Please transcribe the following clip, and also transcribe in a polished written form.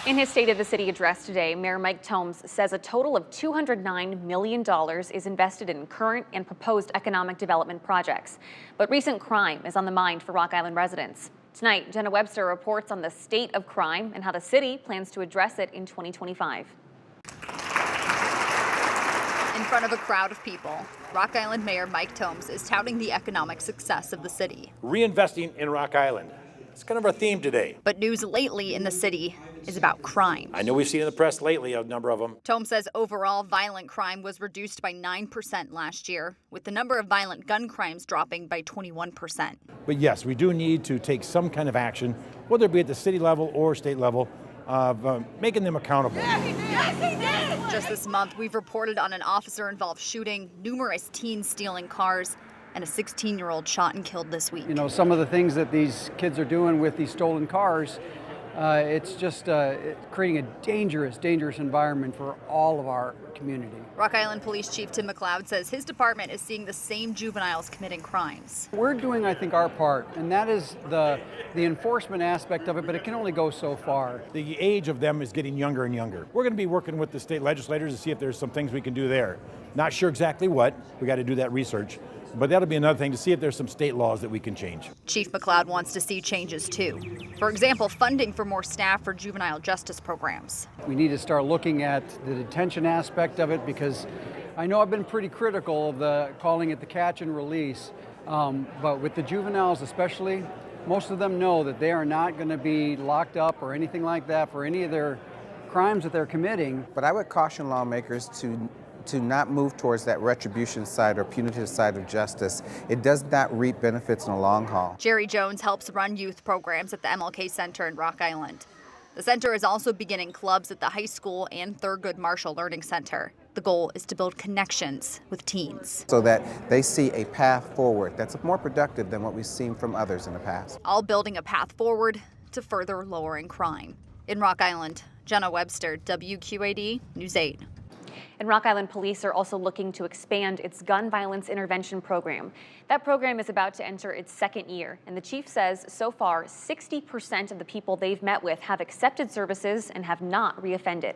In his State of the City address today, Mayor Mike Thoms says a total of $209 million is invested in current and proposed economic development projects. But recent crime is on the mind for Rock Island residents. Tonight, Jenna Webster reports on the state of crime and how the city plans to address it in 2025. In front of a crowd of people, Rock Island Mayor Mike Thoms is touting the economic success of the city. Reinvesting in Rock Island. It's kind of our theme today. But news lately in the city is about crime. I know we've seen in the press lately a number of them. Thoms says overall violent crime was reduced by 9% last year, with the number of violent gun crimes dropping by 21%. But yes, we do need to take some kind of action, whether it be at the city level or state level, of making them accountable. Yes, he did. Yes, he did. Just this month, we've reported on an officer-involved shooting, numerous teens stealing cars, and a 16-year-old shot and killed this week. You know, some of the things that these kids are doing with these stolen cars, it's just creating a dangerous environment for all of our community. Rock Island Police Chief Tim McLeod says his department is seeing the same juveniles committing crimes. We're doing, I think, our part, and that is the enforcement aspect of it, but it can only go so far. The age of them is getting younger and younger. We're going to be working with the state legislators to see if there's some things we can do there. Not sure exactly what. We got to do that research. But that'll be another thing to see if there's some state laws that we can change. Chief McLeod wants to see changes too. For example, funding for more staff for juvenile justice programs. We need to start looking at the detention aspect of it, because I know I've been pretty critical of calling it the catch and release. But with the juveniles especially, most of them know that they are not going to be locked up or anything like that for any of their crimes that they're committing. But I would caution lawmakers to not move towards that retribution side or punitive side of justice. It does not reap benefits in the long haul. Jerry Jones helps run youth programs at the MLK Center in Rock Island. The center is also beginning clubs at the high school and Thurgood Marshall Learning Center. The goal is to build connections with teens, so that they see a path forward that's more productive than what we've seen from others in the past. All building a path forward to further lowering crime. In Rock Island, Jenna Webster, WQAD News 8. And Rock Island Police are also looking to expand its gun violence intervention program. That program is about to enter its second year, and the chief says so far 60% of the people they've met with have accepted services and have not reoffended.